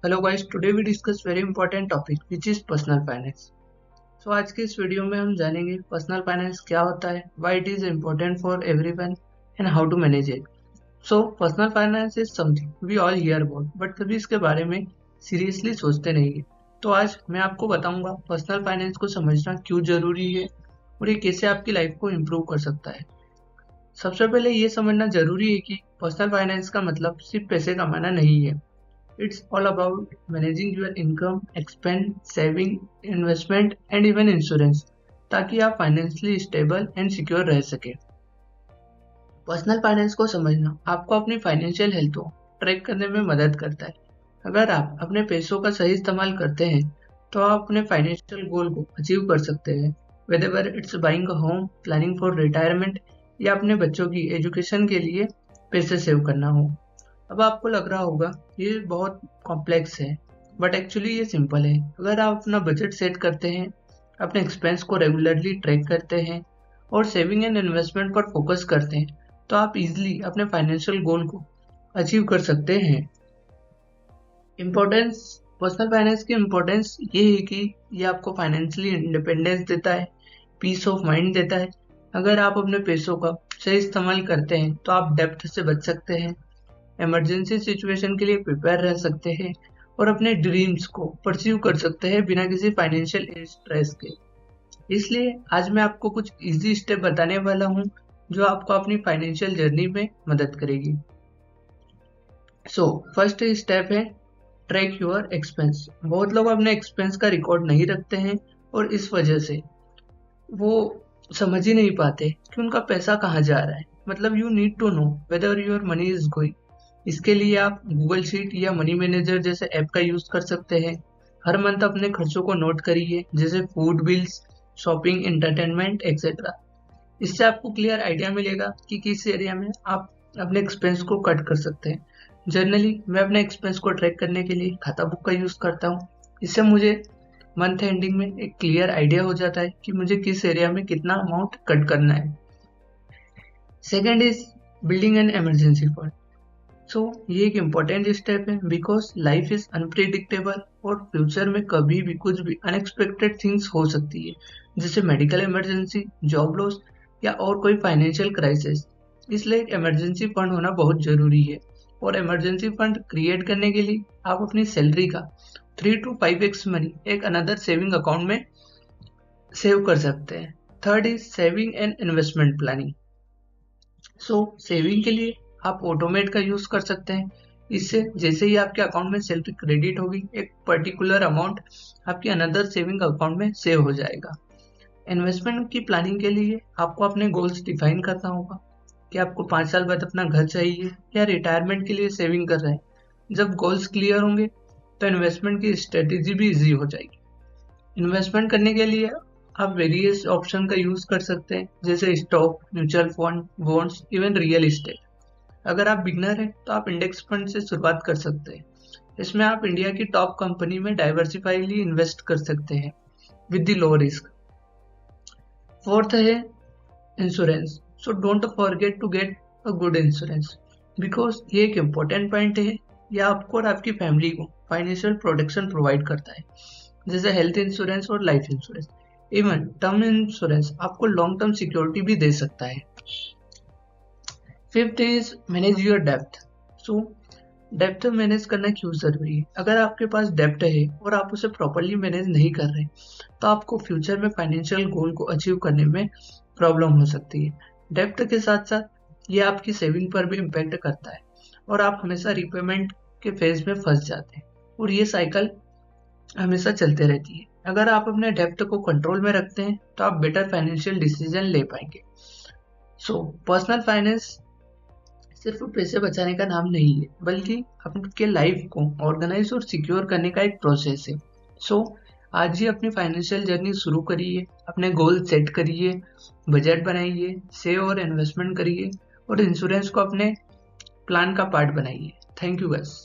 Hello guys, today we discuss very important topic which is personal finance. So आज के इस video में हम जानेंगे पर्सनल फाइनेंस क्या होता है, why it is important for everyone and how to manage it. So personal finance is something we all hear about, but कभी इसके बारे में सीरियसली सोचते नहीं है। तो आज मैं आपको बताऊंगा पर्सनल फाइनेंस को समझना क्यों जरूरी है और ये कैसे आपकी लाइफ को इम्प्रूव कर सकता है। सबसे पहले ये समझना जरूरी है कि पर्सनल फाइनेंस का मतलब सिर्फ पैसे कमाना नहीं है। It's all about managing your income, expense, saving, investment and even insurance, ताकि आप फाइनेंशियली स्टेबल एंड सिक्योर रह सके। पर्सनल फाइनेंस को समझना आपको अपनी फाइनेंशियल हेल्थ को ट्रैक करने में मदद करता है। अगर आप अपने पैसों का सही इस्तेमाल करते हैं तो आप अपने फाइनेंशियल गोल को अचीव कर सकते हैं, whether it's buying a home, planning for retirement या अपने बच्चों की एजुकेशन के लिए पैसे सेव करना हो। अब आपको लग रहा होगा ये बहुत कॉम्प्लेक्स है, बट एक्चुअली ये सिंपल है। अगर आप अपना बजट सेट करते हैं, अपने एक्सपेंस को रेगुलरली ट्रैक करते हैं और सेविंग एंड इन्वेस्टमेंट पर फोकस करते हैं तो आप इजीली अपने फाइनेंशियल गोल को अचीव कर सकते हैं। इम्पोर्टेंस, पर्सनल फाइनेंस की इम्पोर्टेंस ये है कि ये आपको फाइनेंशियली इंडिपेंडेंस देता है, पीस ऑफ माइंड देता है। अगर आप अपने पैसों का सही इस्तेमाल करते हैं तो आप डेब्ट से बच सकते हैं, इमरजेंसी सिचुएशन के लिए प्रिपेयर रह सकते हैं और अपने ड्रीम्स को परस्यू कर सकते हैं बिना किसी फाइनेंशियल स्ट्रेस के। इसलिए आज मैं आपको कुछ इजी स्टेप बताने वाला हूं जो आपको अपनी फाइनेंशियल जर्नी में मदद करेगी। फर्स्ट स्टेप है ट्रैक योर एक्सपेंस। बहुत लोग अपने एक्सपेंस का रिकॉर्ड नहीं रखते हैं और इस वजह से वो समझ ही नहीं पाते कि उनका पैसा कहाँ जा रहा है। मतलब you need to know whether your money is going. इसके लिए आप गूगल शीट या मनी मैनेजर जैसे ऐप का यूज कर सकते हैं। हर मंथ अपने खर्चों को नोट करिए, जैसे food bills, shopping, entertainment etcetera. इससे आपको क्लियर आइडिया मिलेगा कि किस एरिया में आप अपने एक्सपेंस को कट कर सकते हैं। जनरली मैं अपने एक्सपेंस को ट्रैक करने के लिए खाता बुक का यूज करता हूँ। इससे मुझे मंथ एंडिंग में एक क्लियर आइडिया हो जाता है कि मुझे किस एरिया में कितना अमाउंट कट करना है। Second is building an emergency fund. ये एक इम्पोर्टेंट स्टेप है बिकॉज लाइफ इज अनप्रिडिक्टेबल और फ्यूचर में कभी भी कुछ भी अनएक्सपेक्टेड थिंग्स हो सकती है, जैसे मेडिकल इमरजेंसी, जॉब लॉस या और कोई फाइनेंशियल क्राइसिस। इसलिए एक इमरजेंसी फंड होना बहुत जरूरी है और इमरजेंसी फंड क्रिएट करने के लिए आप अपनी सैलरी का 3 to 5x मनी एक अनदर सेविंग अकाउंट में सेव कर सकते हैं। Third is saving and investment planning. Saving के लिए आप ऑटोमेट का यूज कर सकते हैं। इससे जैसे ही आपके अकाउंट में सैलरी क्रेडिट होगी, एक पर्टिकुलर अमाउंट आपके अनदर सेविंग अकाउंट में सेव हो जाएगा। इन्वेस्टमेंट की प्लानिंग के लिए आपको अपने गोल्स डिफाइन करना होगा कि आपको 5 साल बाद अपना घर चाहिए या रिटायरमेंट के लिए सेविंग कर रहे हैं। जब गोल्स क्लियर होंगे तो इन्वेस्टमेंट की स्ट्रेटेजी भी इजी हो जाएगी। इन्वेस्टमेंट करने के लिए आप वेरियस ऑप्शन का यूज कर सकते हैं, जैसे stock, mutual fund, bonds, even real estate. अगर आप बिगनर हैं तो आप इंडेक्स फंड से शुरुआत कर सकते हैं। इसमें आप इंडिया की टॉप कंपनी में डाइवर्सिफाइडली इन्वेस्ट कर सकते हैं with the low risk. Fourth है insurance. Don't forget to get a good insurance because ये एक इम्पोर्टेंट पॉइंट है। यह आपको और आपकी फैमिली को फाइनेंशियल प्रोटेक्शन प्रोवाइड करता है, जैसे हेल्थ इंश्योरेंस और life insurance. Even term insurance आपको लॉन्ग टर्म सिक्योरिटी भी दे सकता है। Fifth is manage your depth. Depth manage करना क्यों जरूरी है? अगर आपके पास डेप्थ है और आप उसे प्रॉपरली मैनेज नहीं कर रहे तो आपको फ्यूचर में फाइनेंशियल गोल को अचीव करने में प्रॉब्लम हो सकती है। डेप्थ के साथ साथ ये आपकी सेविंग पर भी इम्पेक्ट करता है और आप हमेशा रिपेमेंट के फेज में फंस जाते हैं और ये साइकिल हमेशा चलते रहती है। अगर आप अपने डेप्थ को कंट्रोल में रखते हैं तो आप बेटर फाइनेंशियल डिसीजन ले पाएंगे। पर्सनल फाइनेंस सिर्फ पैसे बचाने का नाम नहीं है, बल्कि आपके लाइफ को ऑर्गेनाइज और सिक्योर करने का एक प्रोसेस है। आज ही अपनी फाइनेंशियल जर्नी शुरू करिए, अपने गोल सेट करिए, बजट बनाइए, सेव और इन्वेस्टमेंट करिए और इंश्योरेंस को अपने प्लान का पार्ट बनाइए। Thank you guys.